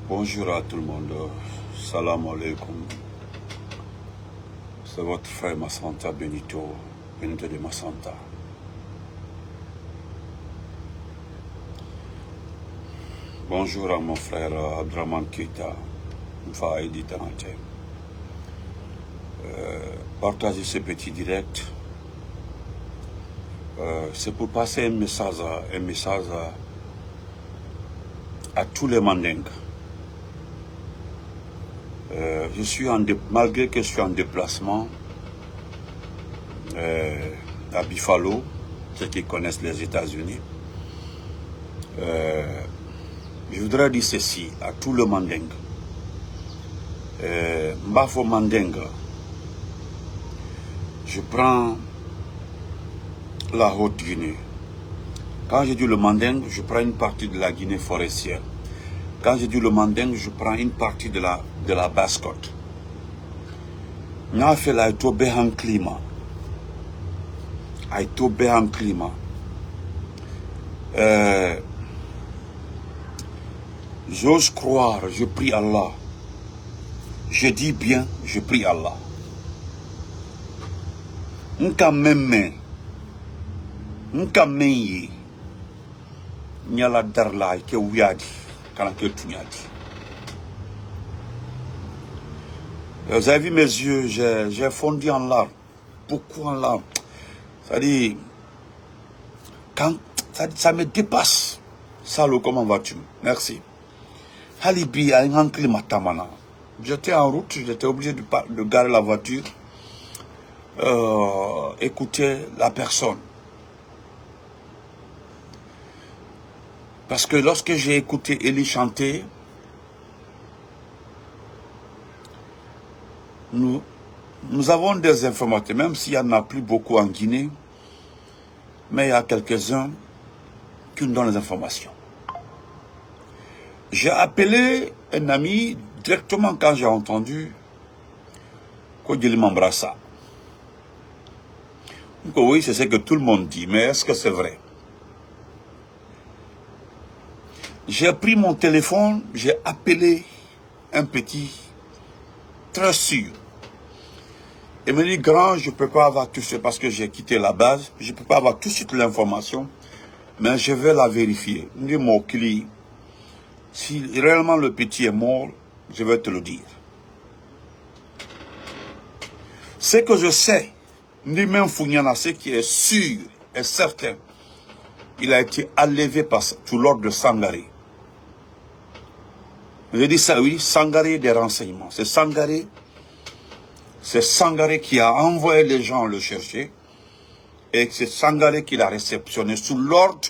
Bonjour à tout le monde. Salam alaikum. C'est votre frère Massanta Benito de Massanta. Bonjour à mon frère Abdraman Keita, Mfa Edi Tanate. Partagez ce petit direct. C'est pour passer un message à tous les Mandingues. Malgré que je suis en déplacement à Buffalo, ceux qui connaissent les États-Unis, je voudrais dire ceci à tout le Mandingue. Mbafo Mandingue, je prends la Haute-Guinée. Quand je dis le Mandingue, je prends une partie de la Guinée forestière. Quand je dis le Mandingue, je prends une partie de la Basse-Côte. Nous avons fait la climat. Climat. J'ose croire, je prie Allah. Je dis bien, je prie Allah. Nka memme, nka menye, nyala darla ke wiyadi, kana ke tunyadi. Vous avez vu mes yeux, j'ai fondu en larmes, beaucoup en larmes. C'est-à-dire, ça me dépasse. Salo, comment vas-tu? Merci. Halibi a un climat tamana. J'étais en route, j'étais obligé de garer la voiture, écouter la personne. Parce que lorsque j'ai écouté Elie chanter, nous avons des informations, même s'il n'y en a plus beaucoup en Guinée, mais il y a quelques-uns qui nous donnent les informations. J'ai appelé un ami directement quand j'ai entendu Kodjili m'embrassa. Donc oui, c'est ce que tout le monde dit, mais est-ce que c'est vrai? J'ai pris mon téléphone, j'ai appelé un petit très sûr. Il me dit, grand, je ne peux pas avoir tout ça parce que j'ai quitté la base, je ne peux pas avoir tout de suite l'information, mais je vais la vérifier. Il me dit, mon client, si réellement le petit est mort, je vais te le dire. Ce que je sais, ni même Founyana, ce qui est sûr et certain, il a été enlevé sous l'ordre de Sangaré. Je dis ça, oui, Sangaré des renseignements. C'est Sangaré qui a envoyé les gens le chercher et c'est Sangaré qui l'a réceptionné sous l'ordre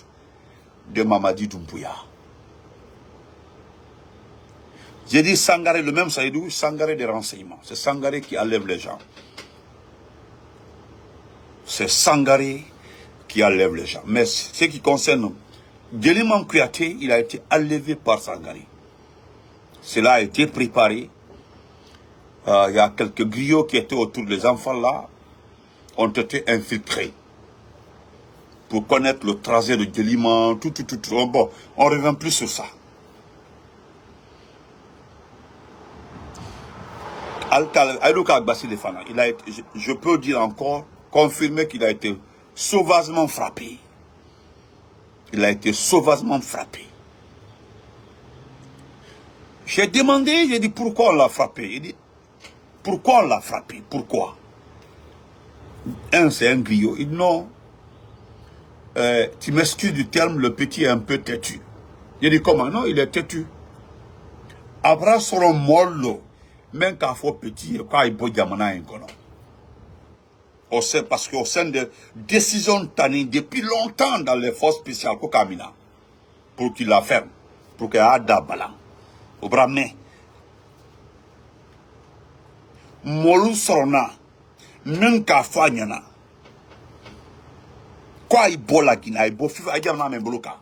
de Mamadi Doumbouya. J'ai dit Sangaré, le même Saïdou, Sangaré des renseignements. C'est Sangaré qui enlève les gens. C'est Sangaré qui enlève les gens. Mais ce qui concerne Djeliman Kouyaté, il a été enlevé par Sangaré. Cela a été préparé. Il y a quelques griots qui étaient autour des enfants là, ont été infiltrés. Pour connaître le trajet de Djeliman, tout. Bon, on ne revient plus sur ça. Je peux dire encore, confirmer qu'il a été sauvagement frappé. Il a été sauvagement frappé. J'ai demandé, j'ai dit pourquoi on l'a frappé. Il dit, pourquoi on l'a frappé? Pourquoi? C'est un griot. Il dit non, tu m'excuses du terme, le petit est un peu têtu. J'ai dit comment? Non, il est têtu. Après, seront mollo. Même quand il faut petit, quand il faut diamana, on sait parce qu'au sein de décisions tannées depuis longtemps dans les forces spéciales Kokamina, pour qu'il la ferme, pour qu'il y ait un balan. Au bramé. Molu sorona, nunca fanyana. Quoi il boit la Guinée, il boit FIFA, il y a un boloka.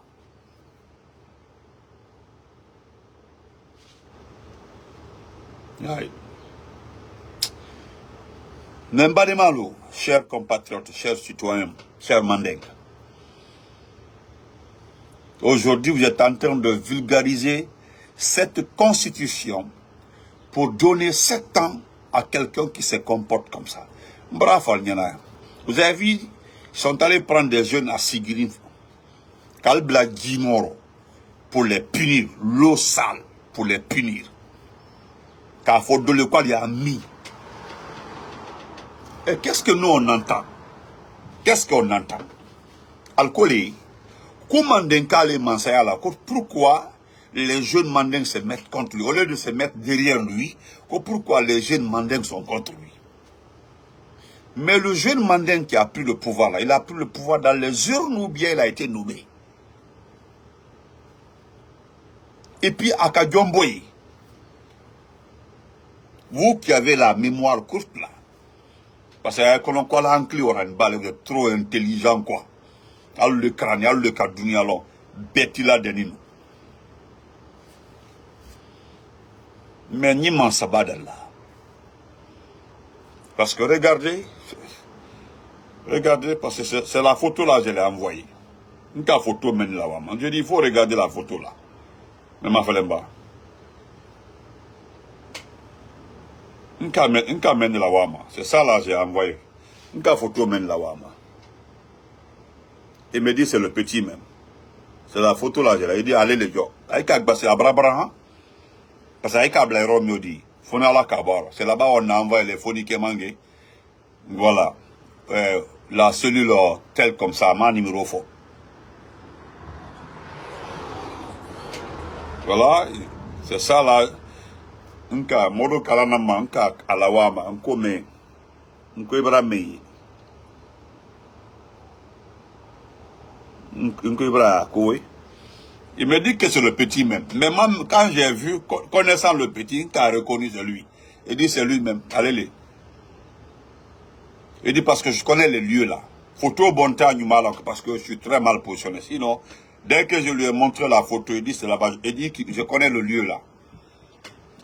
N'embadé malo, chers compatriotes, chers citoyens, chers Mandingues. Aujourd'hui, vous êtes en train de vulgariser cette constitution pour donner 7 ans à quelqu'un qui se comporte comme ça. Bravo, vous avez vu, ils sont allés prendre des jeunes à Sigiri, Kalbla Jimoro, pour les punir, l'eau sale, pour les punir. Car faut de quoi il y a mis. Et qu'est-ce que nous on entend? Qu'est-ce qu'on entend? Alcoolé, comment les mansaya là, pourquoi les jeunes mandingues se mettent contre lui, au lieu de se mettre derrière lui, pourquoi les jeunes mandingues sont contre lui? Mais le jeune mandingue qui a pris le pouvoir là, il a pris le pouvoir dans les urnes ou bien il a été nommé. Et puis à Kadjomboye, vous qui avez la mémoire courte là, parce que vous êtes trop intelligent quoi. Al le crâne, al le kadouni alors, bêtila denino. Mais ni m'en sabadalla. Parce que regardez, parce que c'est la photo là, je l'ai envoyée. Une photo mène là, je dis, il faut regarder la photo là. Mais ma falemba. Une mène la wama. C'est ça là, j'ai envoyé. Une photo mène la wama. Il me dit, c'est le petit même. C'est la photo là, je l'ai dit, allez les gars. Aïka Gbassi Abrabra, parce que Aïka Blairo me dit, Fonala Kabar, c'est là-bas où on a envoyé les phoniques mangé. Voilà. La cellule telle comme ça, ma numéro fort. Voilà, c'est ça là. Nka modo kalanama nka alawama nkome nkoibra mei nkoibra kowe. Il me dit que c'est le petit même. Mais même quand j'ai vu, connaissant le petit, nka a reconnu c'est lui. Il dit c'est lui même. Allez-les. Il dit parce que je connais les lieux là. Photo bon temps parce que je suis très mal positionné. Sinon, dès que je lui ai montré la photo, il dit c'est là-bas. Il dit que je connais le lieu là.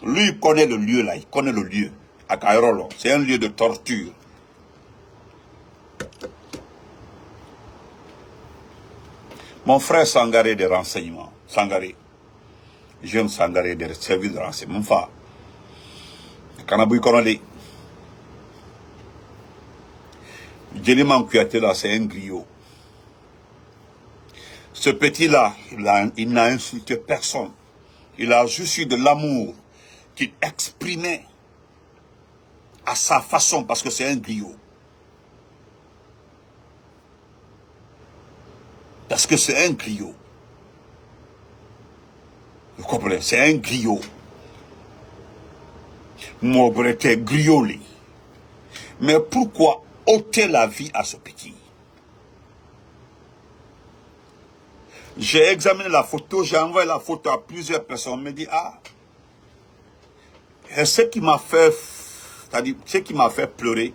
Lui, il connaît le lieu là, il connaît le lieu. À Kairolo, c'est un lieu de torture. Mon frère Sangaré des renseignements, Sangaré, jeune Sangaré des services de renseignement, mon frère, Kanabouy Konolé, Djeliman Kouyaté là, c'est un griot. Ce petit-là, il n'a insulté personne. Il a juste eu de l'amour qu'il exprimait à sa façon parce que c'est un griot. Parce que c'est un griot. Vous comprenez? C'est un griot. Moi, j'étais griolé. Mais pourquoi ôter la vie à ce petit? J'ai examiné la photo, j'ai envoyé la photo à plusieurs personnes. On me dit, ah, et ce qui m'a fait, c'est-à-dire, ce qui m'a fait pleurer,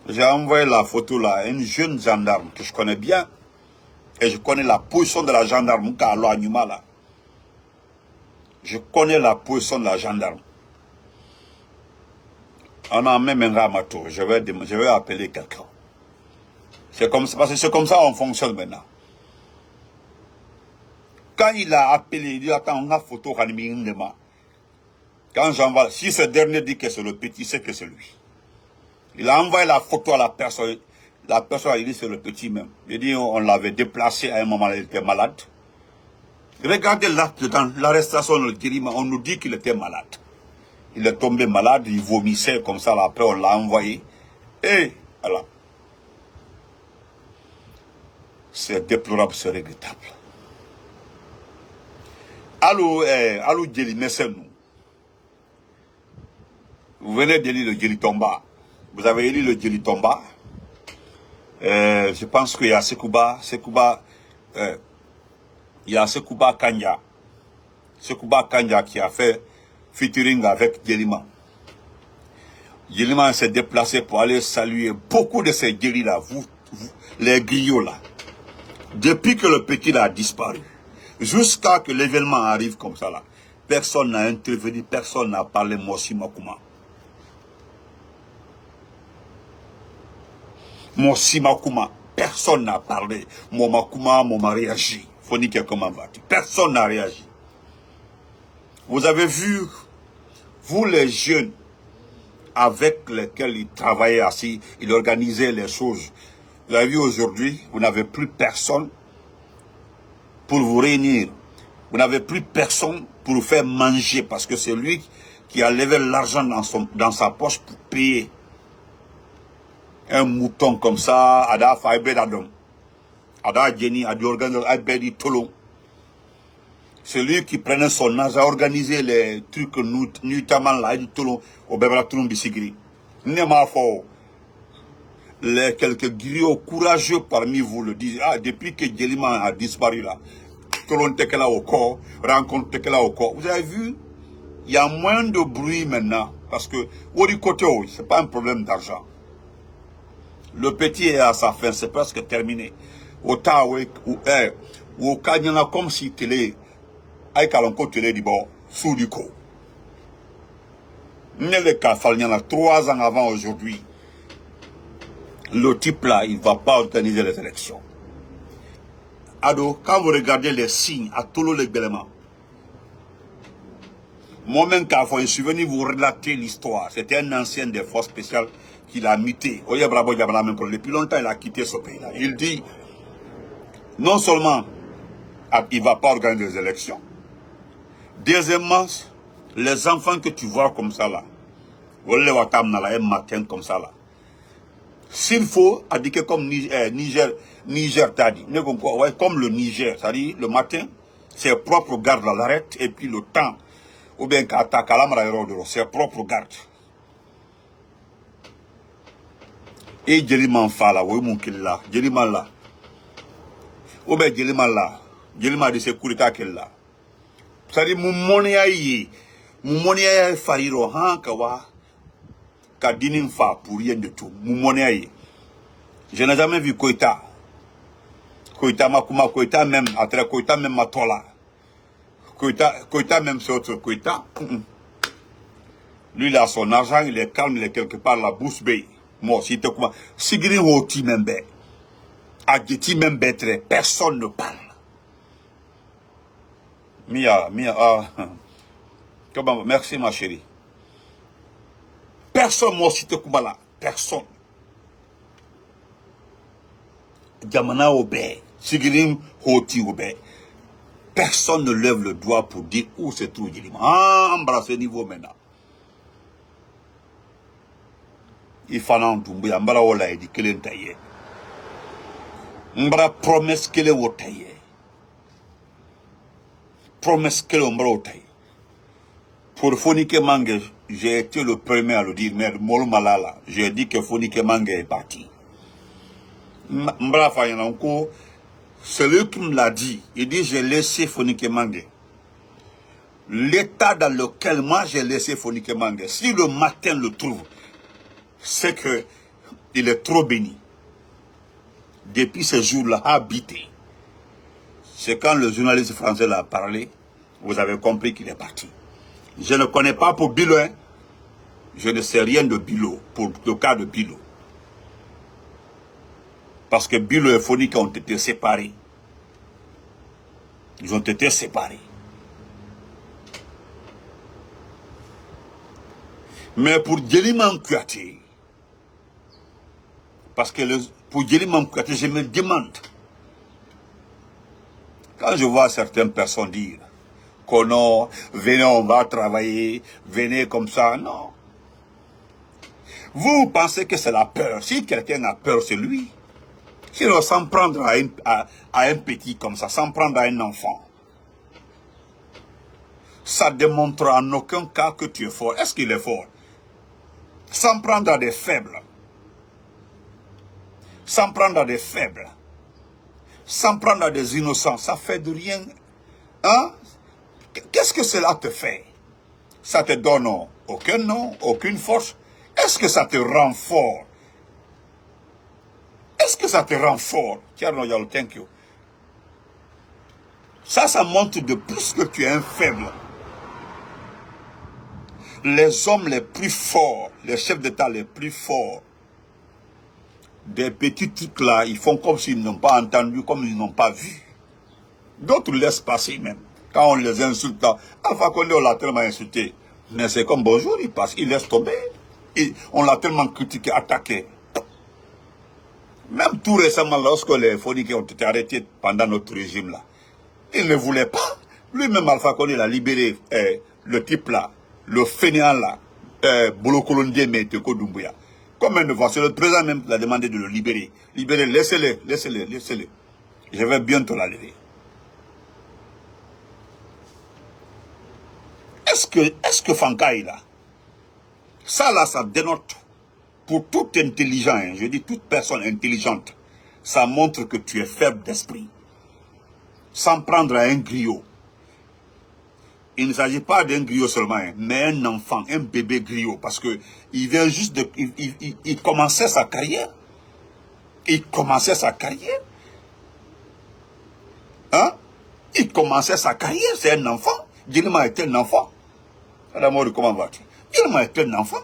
j'ai envoyé la photo là à une jeune gendarme que je connais bien. Et je connais la position de la gendarme. Je connais la position de la gendarme. On a même un ramato. Je vais appeler quelqu'un. C'est comme ça, parce que c'est comme ça qu'on fonctionne maintenant. Quand il a appelé, il dit, attends, on a photo. Quand j'envoie, si ce dernier dit que c'est le petit, c'est que c'est lui. Il a envoyé la photo à la personne. La personne a dit c'est le petit même. Il dit on l'avait déplacé à un moment, il était malade. Regardez l'acte dans l'arrestation de Djirima, on nous dit qu'il était malade. Il est tombé malade, il vomissait comme ça, là, après on l'a envoyé. Et voilà. C'est déplorable, c'est regrettable. Allô, Djeli, laissez-nous. Vous venez de lire le Djeli Tomba. Vous avez lu le Djeli Tomba. Je pense qu'il y a Sekouba, il y a Sekouba Kanya. Sekouba Kanya qui a fait featuring avec Djeliman. Djeliman s'est déplacé pour aller saluer beaucoup de ces Djeli là, les griots là. Depuis que le petit là a disparu, jusqu'à que l'événement arrive comme ça là, personne n'a intervenu, personne n'a parlé Mossi Makuma. Mossi Makuma, personne n'a parlé. Mon Makuma, mon m'a réagi. Faut dire comment va-t-il. Personne n'a réagi. Vous avez vu, vous les jeunes, avec lesquels il travaillait assis, il organisait les choses. Vous avez vu aujourd'hui, vous n'avez plus personne pour vous réunir. Vous n'avez plus personne pour vous faire manger parce que c'est lui qui a levé l'argent dans sa poche pour payer. Un mouton comme ça, Ada Faibé d'Adam. Ada Jenny, Ada Organ, Abedi Tolon. C'est lui qui prenait son âge à organiser les trucs notamment là, du Tolon, au Bébala Tolon Bissigri. N'est-ce fort. Les quelques griots courageux parmi vous le disent. Ah, depuis que Djeliman a disparu là, Tolon Tekela au corps, rencontre Tekela au corps. Vous avez vu, il y a moins de bruit maintenant. Parce que, du côté, ce n'est pas un problème d'argent. Le petit est à sa fin, c'est presque terminé. Au tas ou au cas, il y en a comme si télé, avec un télé du bord, sous du coup. Il y a 3 ans avant aujourd'hui. Le type là, il ne va pas organiser les élections. Ado, quand vous regardez les signes à tout le gouvernement, moi-même, quand je suis venu vous relater l'histoire, c'était un ancien des forces spéciales qui l'a muté. Depuis longtemps, il a quitté ce pays-là. Il dit, non seulement il ne va pas organiser les élections, deuxièmement, les enfants que tu vois comme ça là, un matin comme ça là, s'il faut, indiquer comme Niger t'as dit, comme le Niger, c'est-à-dire le matin, ses propres gardes l'arrêtent et puis le temps, ou bien qu'attaque à la ses propres gardes. Et Djeliman fa là, oui mon qu'il là, Djeliman là. Ou bien Djeliman là, Djeliman de sécurité qu'il là. C'est-à-dire mon monnaie fariro han kawa kadinin fa pour rien de tout. Mon monnaie. Je n'ai jamais vu Koïta. Koïta Makuma Koïta même après Koïta même Matola. Koïta même c'est autre Koïta. Lui il a son argent, il est calme, il est quelque part la bouche bée. Moi si te comment Sigri Hoti même bé. Ageti même bétre, personne ne parle. Mia comment merci ma chérie. Personne moi si te comment là, personne. Diamana Obé, Sigrim Hoti Obé. Personne ne lève le doigt pour dire où se trouve Djeliman. Ah, embrasser niveau maintenant. Il faut en tomber, Mbara Ola et dit qu'elle est taillée. Mbara promesse qu'elle est taillée. Promesse qu'elle est taillée. Pour Fonike Mange, j'ai été le premier à le dire, mais Molo Malala, j'ai dit que Fonike Mange est parti. Mbara Fayananko, c'est lui qui me l'a dit. Il dit, j'ai laissé Fonike Mange. L'état dans lequel moi j'ai laissé Fonike Mange, si le matin le trouve, c'est que il est trop béni. Depuis ce jour-là, habité. C'est quand le journaliste français l'a parlé, vous avez compris qu'il est parti. Je ne connais pas pour Bilo, hein. Je ne sais rien de Bilo, pour le cas de Bilo. Parce que Bilo et Fonike ont été séparés. Ils ont été séparés. Mais pour Djeliman Kouyaté, parce que pour Djeliman Kouyaté, je me demande, quand je vois certaines personnes dire que non, venez, on va travailler, venez comme ça, non. Vous pensez que c'est la peur. Si quelqu'un a peur, c'est lui. Sinon, s'en prendre à un petit comme ça, s'en prendre à un enfant, ça démontre en aucun cas que tu es fort. Est-ce qu'il est fort? S'en prendre à des faibles. S'en prendre à des faibles. S'en prendre à des innocents, ça fait de rien. Hein? Qu'est-ce que cela te fait? Ça te donne aucun nom, aucune force. Est-ce que ça te rend fort? Est-ce que ça te rend fort? Thank you. Ça montre de plus que tu es un faible. Les hommes les plus forts, les chefs d'État les plus forts, des petits trucs là, ils font comme s'ils n'ont pas entendu, comme ils n'ont pas vu. D'autres laissent passer même. Quand on les insulte, Alpha Condé, on l'a tellement insulté. Mais c'est comme bonjour, il passe, il laisse tomber. On l'a tellement critiqué, attaqué. Même tout récemment, lorsque les phoniques ont été arrêtés pendant notre régime là, il ne voulait pas. Lui-même, Alpha Condé, il a libéré le type là, le fainéant là, Bolo Kolondie Meteko Doumbouya. Comme une fois, c'est le président même qui a demandé de le libérer. Libérer, laissez-le, laissez-le, laissez-le. Je vais bientôt la lever. Est-ce que Fanka est là? Ça là, ça dénote. Pour tout intelligent, hein, je dis toute personne intelligente, ça montre que tu es faible d'esprit. Sans prendre à un griot. Il ne s'agit pas d'un griot seulement, hein, mais un enfant, un bébé griot. Parce que il vient juste de... Il commençait sa carrière. Il commençait sa carrière. Hein? Il commençait sa carrière, c'est un enfant. Dilma est un enfant. Madame, comment vas-tu? Dilma est un enfant.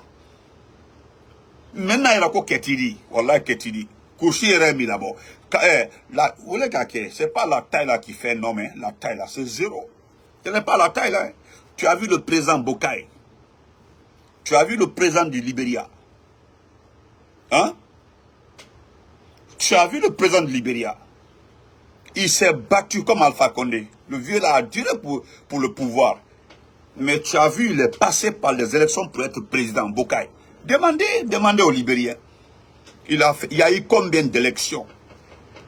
Maintenant, il a quoi Ketidi? Wallah, Ketidi. Kouchi et Rémi d'abord. Vous voulez que c'est pas la taille là qui fait non, mais la taille là, c'est zéro. Ce n'est pas la taille là. Hein. Tu as vu le président Bokaï. Tu as vu le président du Libéria. Hein? Tu as vu le président du Libéria. Il s'est battu comme Alpha Condé. Le vieux là a duré pour le pouvoir. Mais tu as vu, il est passé par les élections pour être président Bokaï. Demandez aux Libériens. Il y a eu combien d'élections?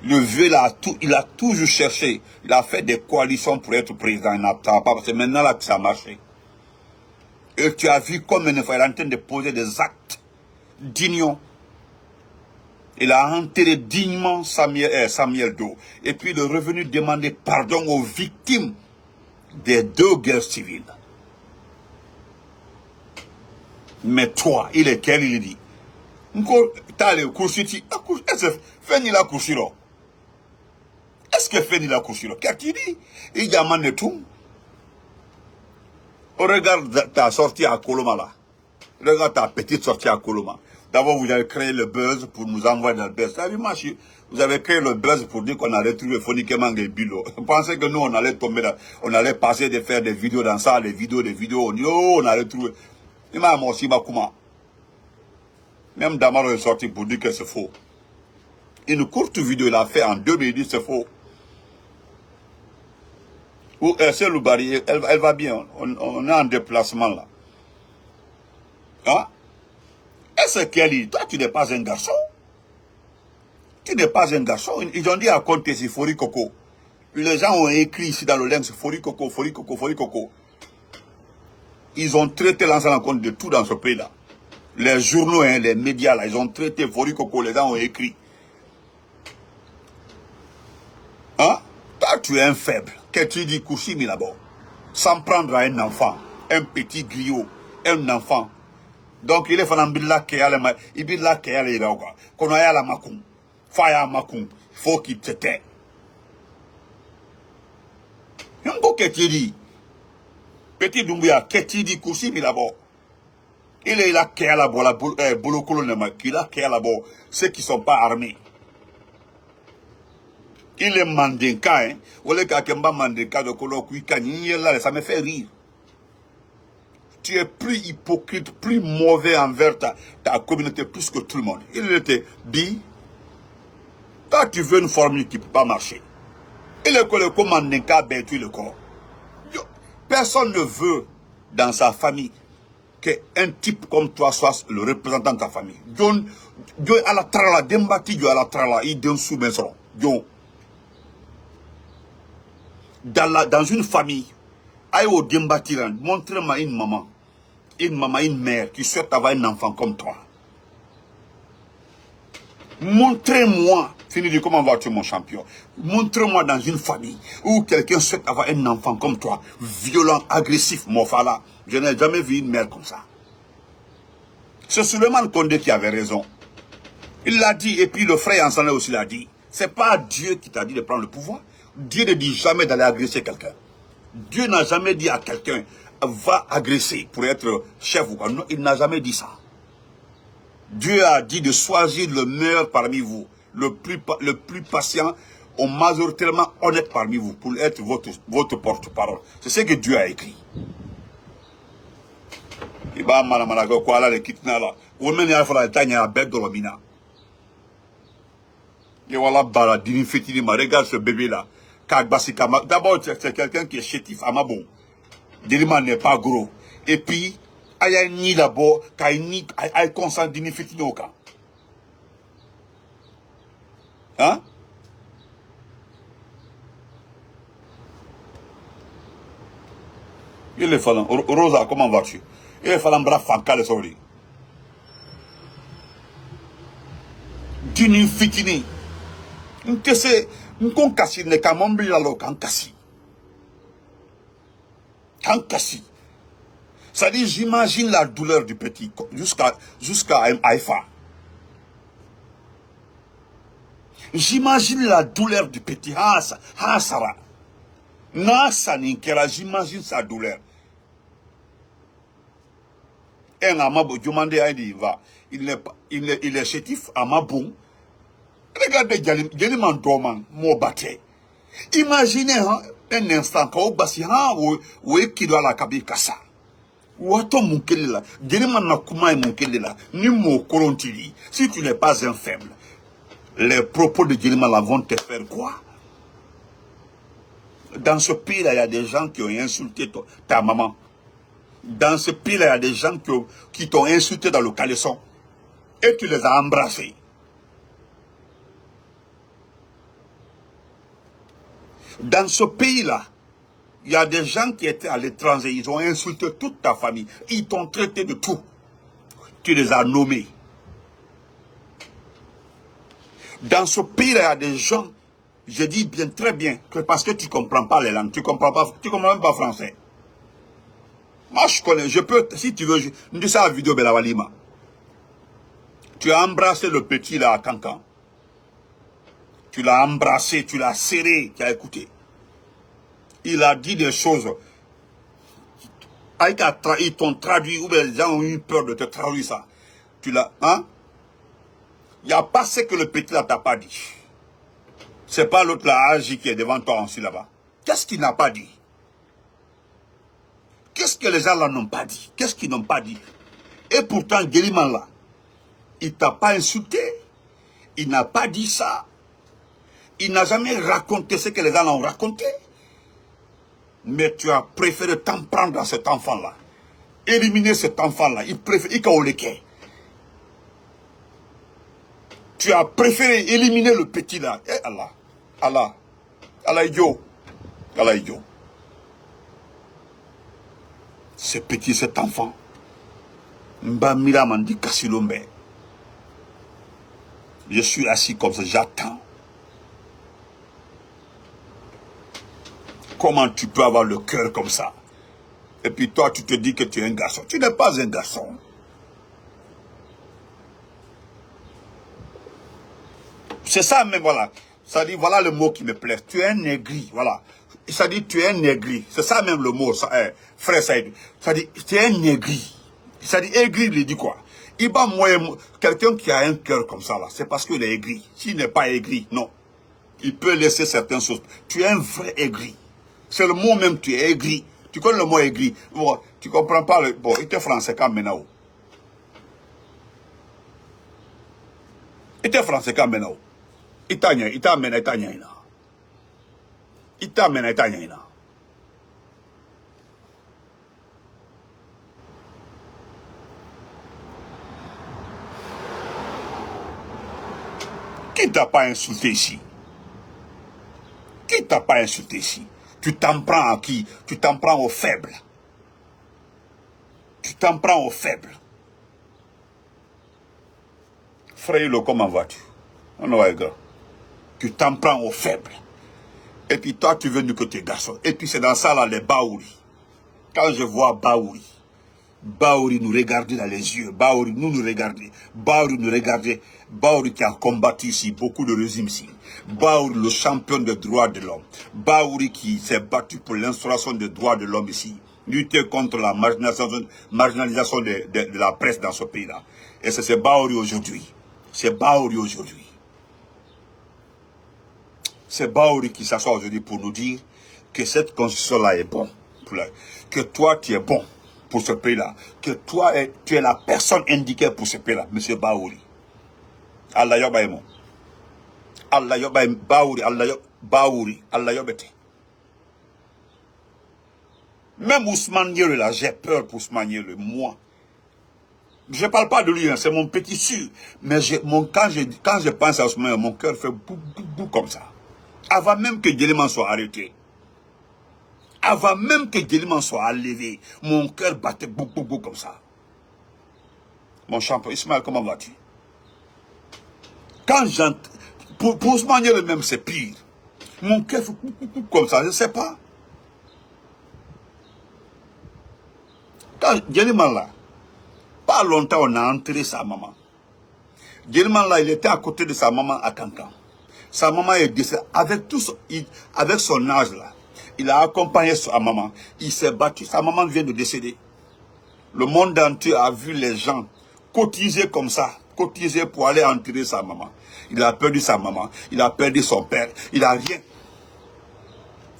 Le vieux là, il a toujours cherché. Il a fait des coalitions pour être président. Il n'attend pas. C'est maintenant là que ça a marché. Et tu as vu comme il est en train de poser des actes d'union. Il a enterré dignement Samuel Doe. Et puis il est revenu demander pardon aux victimes des 2 guerres civiles. Mais toi, il est quel, il dit? Est-ce que Feni la Kouchiro? Qu'est-ce qu'il dit? Il y a man de tout. Regarde ta sortie à Koloma là. Regarde ta petite sortie à Koloma. D'abord, vous avez créé le buzz pour nous envoyer dans le buzz. Vous avez créé le buzz pour dire qu'on allait trouver Fonik et Bilo. Vous pensez que nous, on allait tomber là, on allait passer de faire des vidéos dans ça, des vidéos, on allait trouver. Il m'a aussi comment. Même Damaro est sorti pour dire que c'est faux. Une courte vidéo, il a fait en 2 minutes, c'est faux. Ou c'est Loubari, elle va bien. On est en déplacement là. Hein? Est-ce qu'elle dit, toi tu n'es pas un garçon? Tu n'es pas un garçon. Ils ont dit à compter c'est Fori Coco. Les gens ont écrit ici dans le link, c'est Fori Coco, Fori Coco, Fori Coco. Ils ont traité l'ensemble en compte de tout dans ce pays-là. Les journaux, hein, les médias, là, ils ont traité Fori Coco, les gens ont écrit. Hein? Toi, tu es un faible. Qu'est-ce que tu dis, Kouchimi, là-bas? Sans prendre à un enfant, un petit griot, un enfant. Donc, il est fanambilla kéale, il est là kéale, il est là, qu'on a la makoum. Faya makoum. Il faut qu'il te tait. Yango, qu'est-ce que tu dis? Petit Doumbouya, qu'est-ce que tu dis, Kouchimi, là-bas? Il est là kéale, là-bas, Bolo Kolondie, il est là kéale, là-bas, ceux qui ne sont pas armés. Il est mandinka, hein. Olé kakemba mandinka de Kolokuika, ça me fait rire. Tu es plus hypocrite, plus mauvais envers ta communauté, plus que tout le monde. Il était dit, toi tu veux une formule qui ne peut pas marcher. Il est comme mandinka, ben tu le corps. Personne ne veut dans sa famille qu'un type comme toi soit le représentant de ta famille. Dieu à la trala, dembati Dieu à la trala, il donne sous maison. Dans une famille, aïe au dembatiran, montrez-moi une maman, une mère qui souhaite avoir un enfant comme toi. Montrez-moi, fini comment vas-tu mon champion? Montrez-moi dans une famille où quelqu'un souhaite avoir un enfant comme toi, violent, agressif, mofala. Je n'ai jamais vu une mère comme ça. C'est Souleymane Condé qui avait raison. Il l'a dit, et puis le frère Ansane aussi l'a dit. C'est pas Dieu qui t'a dit de prendre le pouvoir. Dieu ne dit jamais d'aller agresser quelqu'un. Dieu n'a jamais dit à quelqu'un, va agresser pour être chef ou quoi. Non, il n'a jamais dit ça. Dieu a dit de choisir le meilleur parmi vous, le plus patient, ont majoritairement honnêtes parmi vous pour être votre porte-parole. C'est ce que Dieu a écrit. Il va mal quoi là les kitna là. Ou même il a fallu tanya à bête de l'omina. Et voilà bara dini fitini ma regarde ce bébé là. D'abord c'est quelqu'un qui est chétif à ma bon. Délima n'est pas gros. Et puis aya ni d'abord kay ni ay consent dini fitini au camp. Hein? Il est fallu. Rosa, comment vas-tu? Il est fallu brave fanka le sori. Dini fitini. N'kese, n'kon kasi ne kamambli la lo kankasi. Kankasi. Ça dit, j'imagine la douleur du petit jusqu'à Haïfa. J'imagine la douleur du petit Hassara. Nasa Ninkera, j'imagine sa douleur. Un amabo, demande à il va. Il est chétif, amabon. Regardez, Djaliman Dorman, mon bâté. Imaginez un instant, quand vous bassi, où est qui doit la cabine kassa. Ouato Munkelela, Djaliman Nakuma et Munkelela, ni mo korontili. Si tu n'es pas un faible, les propos de Djaliman vont te faire quoi? Dans ce pays-là, il y a des gens qui ont insulté ta maman. Dans ce pays-là, il y a des gens qui t'ont insulté dans le caleçon. Et tu les as embrassés. Dans ce pays-là, il y a des gens qui étaient à l'étranger. Ils ont insulté toute ta famille. Ils t'ont traité de tout. Tu les as nommés. Dans ce pays-là, il y a des gens, je dis bien, très bien, que parce que tu ne comprends pas les langues, tu ne comprends même pas français. Moi, je connais, je peux, si tu veux, je dis ça à la vidéo Belawalima. Tu as embrassé le petit là à Cancan. Tu l'as embrassé, tu l'as serré, tu as écouté. Il a dit des choses. Ils t'ont traduit, ou bien les gens ont eu peur de te traduire ça. Tu l'as, hein? Il n'y a pas ce que le petit là t'a pas dit. C'est pas l'autre là, Agi, qui est devant toi aussi là-bas. Qu'est-ce qu'il n'a pas dit? Qu'est-ce que les gens là n'ont pas dit? Qu'est-ce qu'ils n'ont pas dit? Et pourtant, Guéliman là, il t'a pas insulté. Il n'a pas dit ça. Il n'a jamais raconté ce que les gens ont raconté. Mais tu as préféré t'en prendre à cet enfant-là. Éliminer cet enfant-là. Il préfère, tu as préféré éliminer le petit là. Eh Allah. Allah idiot. Allah idiot. Ce petit, cet enfant. Mbamira mandi Kassilombe. Je suis assis comme ça, j'attends. Comment tu peux avoir le cœur comme ça? Et puis toi, tu te dis que tu es un garçon. Tu n'es pas un garçon. C'est ça même, voilà. Ça dit, voilà le mot qui me plaît. Tu es un aigri, voilà. Ça dit, tu es un aigri. C'est ça même le mot, ça, frère Saïd. Ça dit, tu es un aigri. Ça dit, aigri, il dit quoi? Il va quelqu'un qui a un cœur comme ça, là, c'est parce qu'il est aigri. S'il n'est pas aigri, non. Il peut laisser certaines choses. Tu es un vrai aigri. C'est le mot même, tu es aigri. Tu connais le mot aigri. Bon, tu comprends pas le... Bon, il était français quand maintenant. Il était français quand maintenant. Il t'a amené. Qui t'a pas insulté ici? Qui t'a pas insulté ici? Tu t'en prends à qui? Tu t'en prends aux faibles. Tu t'en prends aux faibles. Frère, comment vas-tu? Tu t'en prends aux faibles. Et puis toi, tu veux nous que tu es garçon. Et puis c'est dans ça, là, les Baouri. Quand je vois Baouri, Baouri nous regarder dans les yeux. Baouri nous regarder. Baouri nous regarder. Baouri qui a combattu ici beaucoup de régimes ici. Baouri le champion des droits de l'homme. Baouri qui s'est battu pour l'instauration des droits de l'homme ici. Lutter contre la marginalisation de la presse dans ce pays-là. Et c'est Baouri aujourd'hui. C'est Baouri aujourd'hui. C'est Baouri qui s'assoit aujourd'hui pour nous dire que cette constitution-là est bonne. Que toi, tu es bon pour ce pays-là. Que toi, tu es la personne indiquée pour ce pays-là, M. Baouri. Allah yobaïmo. Allah yobaïm Baouri. Allah Baouri. Allah yobete. Même Ousmane Diallo là, j'ai peur pour Ousmane Diallo, moi. Je ne parle pas de lui, hein, c'est mon petit sûr. Mais quand je pense à Ousmane, mon cœur fait bou, bou, bou comme ça. Avant même que Guéliman soit arrêté. Avant même que Guéliman soit enlevé, mon cœur battait bou, bou, bou comme ça. Mon champion, Ismaël, comment vas-tu? Quand j'entends... Pour Ousmane Diallo même, c'est pire. Mon cœur fait bou, bou, bou comme ça, je ne sais pas. Quand Guéliman là, pas longtemps, on a enterré sa maman. Guéliman là, il était à côté de sa maman à Cancan. Sa maman est décédée. Avec son âge là, il a accompagné sa maman. Il s'est battu. Sa maman vient de décéder. Le monde entier a vu les gens cotiser comme ça. Cotiser pour aller enterrer sa maman. Il a perdu sa maman. Il a perdu son père. Il n'a rien.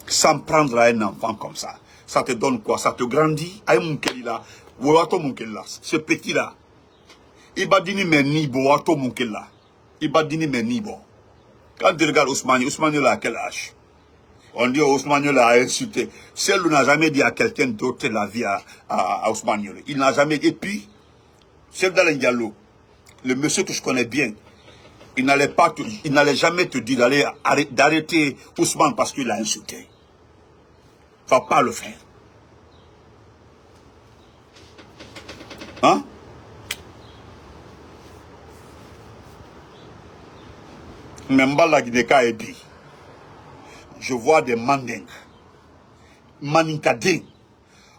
Sans prendre à un enfant comme ça. Ça te donne quoi? Ça te grandit. Aïe mon keli là. Wato mon keli là. Ce petit là. Ibadini menibo. Wato mon keli là. Ibadini menibo. Quand tu regardes Ousmane là à quel âge? On dit Ousmane là a insulté. Celle n'a jamais dit à quelqu'un d'autre la vie à Ousmane. Il n'a jamais. Et puis, Chef d'Alain Diallo, le monsieur que je connais bien, il n'allait jamais te dire d'arrêter Ousmane parce qu'il a insulté. Il ne va pas le faire. Hein? Même la Guinée-Ka est dit. Je vois des mandingues. Maninkading.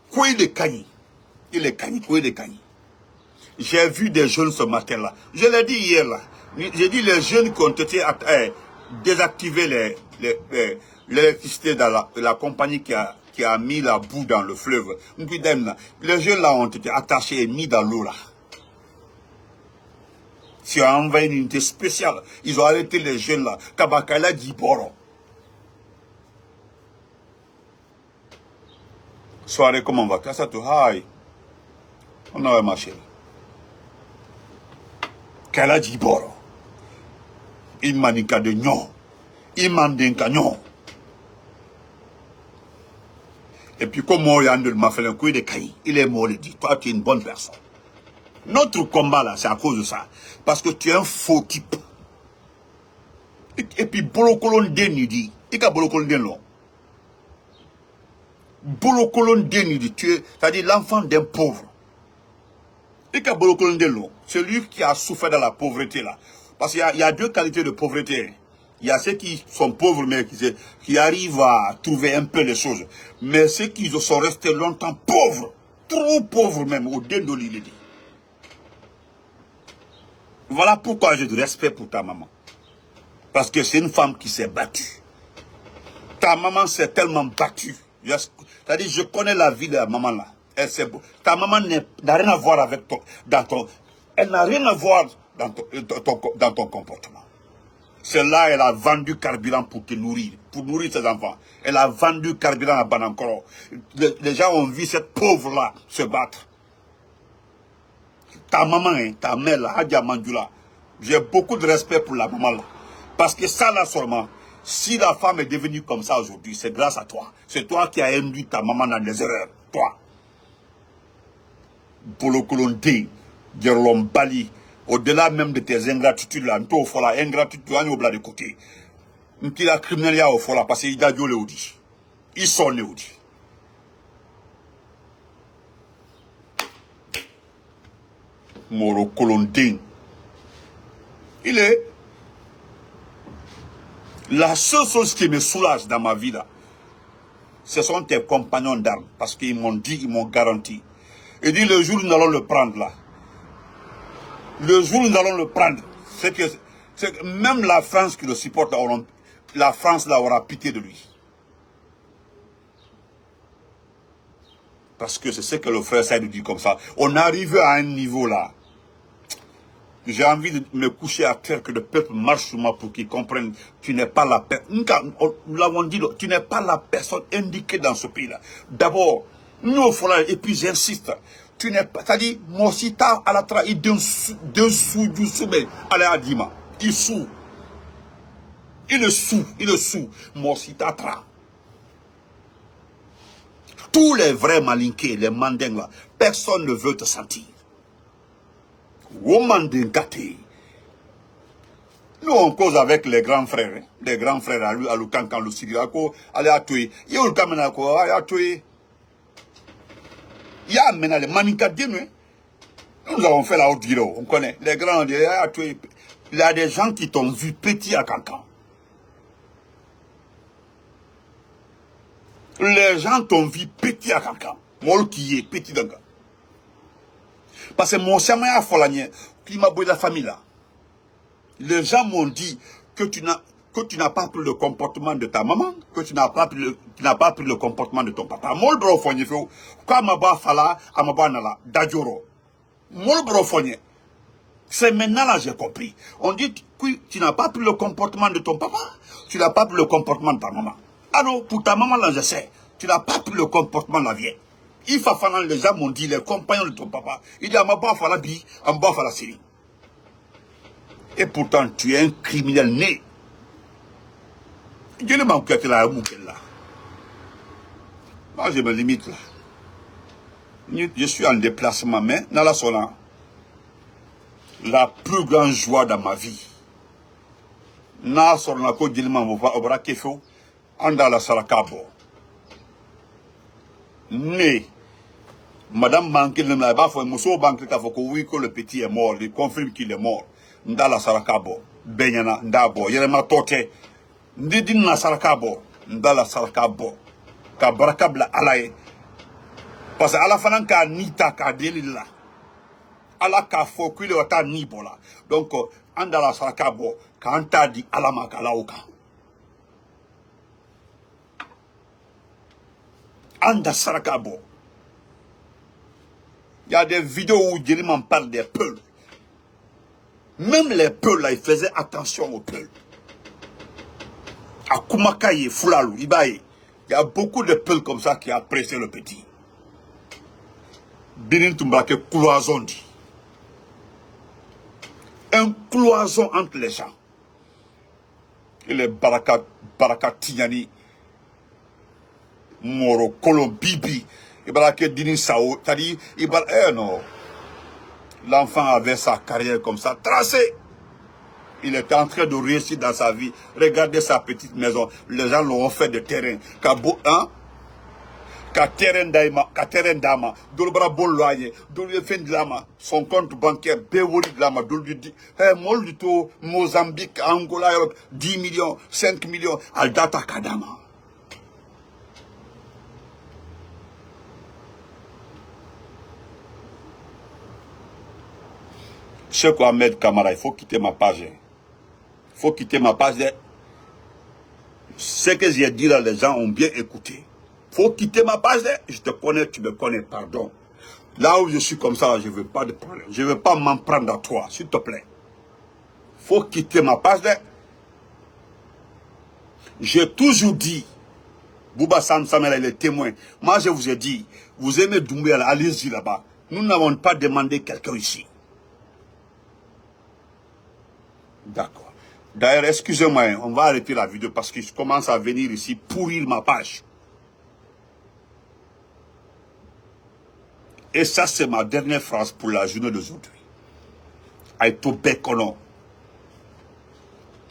Quoi il est cagné? Il est cagné, quoi il est cagné? J'ai vu des jeunes ce matin-là. Je l'ai dit hier là. J'ai dit les jeunes qui ont été désactivés l'électricité de la compagnie qui a mis la boue dans le fleuve. Les jeunes là ont été attachés et mis dans l'eau là. Si on a envoyé une unité spéciale, ils ont arrêté les jeunes là. Kabakala Djiboro. Soirée, comment on va? Kassatou, hi. On a marché. Kala Djiboro. Il manika de nyon. Il mandenka nyon. Et puis, comme Moriandel m'a fait un coup de caï, il est mort, il dit, toi, tu es une bonne personne. Notre combat là, c'est à cause de ça. Parce que tu es un faux type. Et puis, Bolokolon Den, il dit, il y a Bolokolon Den là. Bolokolon Den, il dit, c'est-à-dire l'enfant d'un pauvre. Et y a Bolokolon Den là, celui qui a souffert dans la pauvreté là. Parce qu'il y a deux qualités de pauvreté. Il y a ceux qui sont pauvres, mais qui arrivent à trouver un peu les choses. Mais ceux qui sont restés longtemps pauvres, trop pauvres même, au Dendoli, il dit. Voilà pourquoi j'ai du respect pour ta maman. Parce que c'est une femme qui s'est battue. Ta maman s'est tellement battue. C'est-à-dire, je connais la vie de la maman là. Ta maman n'a rien à voir avec elle n'a rien à voir dans ton comportement. Celle-là, elle a vendu carburant pour te nourrir, pour nourrir ses enfants. Elle a vendu carburant à Banankoro. Les gens ont vu cette pauvre-là se battre. Ta maman, hein, ta mère, là, Hadja Mandjoula, j'ai beaucoup de respect pour la maman là. Parce que ça là seulement, si la femme est devenue comme ça aujourd'hui, c'est grâce à toi. C'est toi qui as induit ta maman dans des erreurs. Toi. Bolokolonde, Bali, au-delà même de tes ingratitudes là, tu as la ingratitude, tu as de côté. Tu as criminel au fola parce qu'il a dit le Oudi. Ils sont les Oudi. Moro Kolondin. Il est la seule chose qui me soulage dans ma vie là. Ce sont tes compagnons d'armes. Parce qu'ils m'ont dit, ils m'ont garanti. Et dit le jour où nous allons le prendre là. Le jour où nous allons le prendre. C'est que même la France qui le supporte, la France là aura pitié de lui. Parce que c'est ce que le frère Saïd dit comme ça. On arrive à un niveau là. J'ai envie de me coucher à terre, que le peuple marche sur moi pour qu'ils comprennent. Tu n'es pas la personne. Nous l'avons dit, tu n'es pas la personne indiquée dans ce pays-là. D'abord, nous au fond, et puis j'insiste, tu n'es pas, c'est-à-dire, Mosita à la trahi d'un sou du sommet, allez à Dima. Il sous. Il est sous. Mosita tra. Tous les vrais malinqués, les mandingues là, personne ne veut te sentir. Nous on cause avec les grands frères, hein? Les grands frères à lui, à Lukankan, le Sigirako, allez à tuer. Il y a Ulkamenako, allez à tuer. Il y a maintenant les Maninkadines, nous avons fait la haute vidéo, on connaît. Les grands, allez à tuer. Il y a des gens qui t'ont vu petit à Cancan. Les gens t'ont vu petit à Cancan. Moi qui est petit dans Cancan. Parce que mon chemin a fallu qui m'a la famille là. Les gens m'ont dit que tu n'as pas pris le comportement de ta maman, que tu n'as pas pris le comportement de ton papa. Mon bro fonye feu, quand ma ba fala, à ma ba nala, dajoro. Mon bro fonye. C'est maintenant là j'ai compris. On dit que tu n'as pas pris le comportement de ton papa, tu n'as pas pris le comportement de ta maman. Alors pour ta maman là je sais, tu n'as pas pris le comportement de la vieille. Il faut faire les gens m'ont dit, les compagnons de ton papa. Il dit, à ma ba fala bi, à ma ba fala siri. Et pourtant, tu es un criminel né. Je ne m'en là, là. Moi, je me limite là. Je suis en déplacement, mais dans la zone, la plus grande joie dans ma vie. Na sorna ko dilma mo va obra kefo, anda la sarakabo. Né. Madame Banque, le petit est mort, il confirme qu'il est mort. Ndala Sarakabo, Benyana, Ndabo, Yerema Tote, Ndidina Sarakabo, Ndala Sarakabo, Kabrakabla Alaye. Parce que à la fin, ka nita ka delila. Ala ka fokule wata nibola. Donc, Andala Sarakabo, ka anta di alama kalaoka. Anda Sarakabo. Il y a des vidéos où Jérémy m'en parle des peuls. Même les peuls, là, ils faisaient attention aux peuls. À Koumakaye, Foulalou, Ibaye, il y a beaucoup de peuls comme ça qui apprécient le petit. Binin Tumbake, cloison dit. Un cloison entre les gens. Et les Barakatignani, Moro, Kolombibi, Ibarake Dini Sao, c'est-à-dire, non. L'enfant avait sa carrière comme ça, tracée. Il était en train de réussir dans sa vie. Regardez sa petite maison. Les gens l'ont fait de terrain. Terrain d'ama. Dolbra Boloye. Dolbra Fendlama. Son compte bancaire, Bewoli Lama. Dolbra Molito, Mozambique, Angola, 10 millions, 5 millions. Aldata Kadama. Cheikh Ahmed Kamara, il faut quitter ma page. Il faut quitter ma page. Ce que j'ai dit là, les gens ont bien écouté. Il faut quitter ma page. Je te connais, tu me connais, pardon. Là où je suis comme ça, je ne veux pas de problème. Je ne veux pas m'en prendre à toi, s'il te plaît. Il faut quitter ma page. J'ai toujours dit, Bouba Samsamela, il est témoin. Moi, je vous ai dit, vous aimez Doumbouya, allez-y là-bas. Nous n'avons pas demandé quelqu'un ici. D'accord. D'ailleurs, excusez-moi, on va arrêter la vidéo parce que je commence à venir ici pourrir ma page. Et ça, c'est ma dernière phrase pour la journée d'aujourd'hui. Aïto Bekono.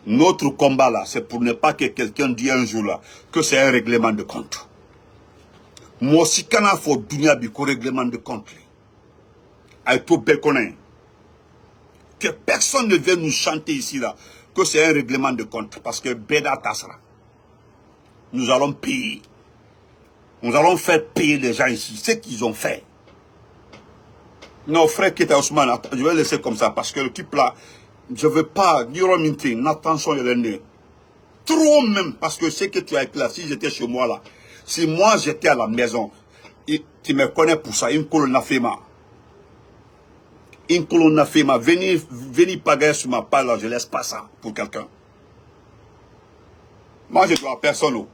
Notre combat là, c'est pour ne pas que quelqu'un dise un jour là que c'est un règlement de compte. Moi aussi, quand il faut dunia biko règlement de compte. Aïto Bekono. Que personne ne vienne nous chanter ici là que c'est un règlement de compte. Parce que Beda Tassara, nous allons payer. Nous allons faire payer les gens ici. Ce qu'ils ont fait. Non, frère Keta Ousmane, je vais laisser comme ça. Parce que le type là, je ne veux pas dire un meeting. Attention, il est né. Trop même. Parce que ce que tu as écrit là, si j'étais chez moi là, si moi j'étais à la maison, et tu me connais pour ça, une colonne à Fema. une colonne a fait ma venir pagayer sur ma page là, je laisse pas ça pour quelqu'un. Moi, je dois à personne.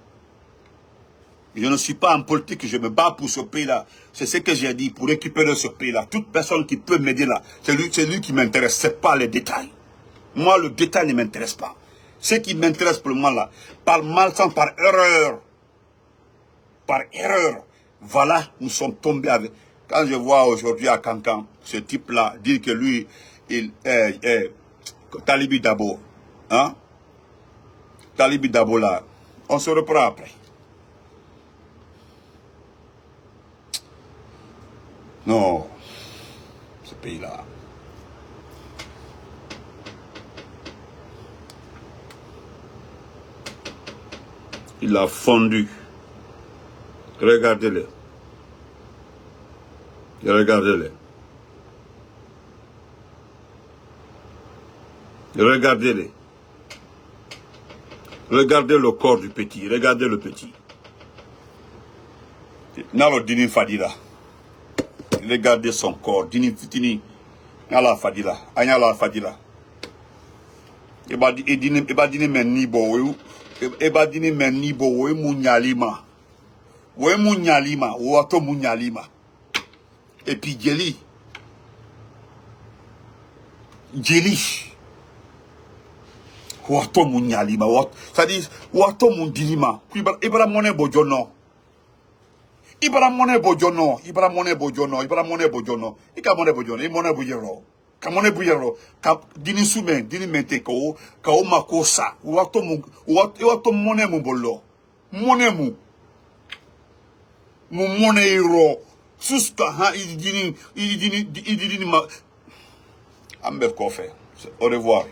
Je ne suis pas en politique, je me bats pour ce pays-là. C'est ce que j'ai dit, pour récupérer ce pays-là. Toute personne qui peut m'aider là, c'est lui qui m'intéresse, c'est pas les détails. Moi, le détail ne m'intéresse pas. Ce qui m'intéresse pour le moment là, par malchance, par erreur, voilà, nous sommes tombés avec... Quand je vois aujourd'hui à Cancan, ce type-là, dire que lui, il est Talibi Dabo, hein? Talibi Dabo là, on se reprend après. Non, ce pays-là. Il a fondu. Regardez-le. Regardez-le. Regardez-le. Regardez le corps du petit. Regardez le petit. Nalo Dini Fadila. Regardez son corps. Dini Fitini. Nala Fadila. Anyala Fadila. Ebadini menibo. Ebadini menibo. We munyalima. We munyalima. Wato munyalima. Et puis Djeli. Wato munyalima. C'est-à-dire, wato mundilima. Ibra mone bojono. Ibra mone bojono. Ibra mone bojono. Ibra mone bojono. Ika mone bojono. Mone bujero. Ka mone bujero. Ka dini sume. Dini mente ko. Ka o makosa. Wato mone mu bolo. Mone mu. Mu mone iro. Suska ha idini ma. Amber Kofe. Au revoir.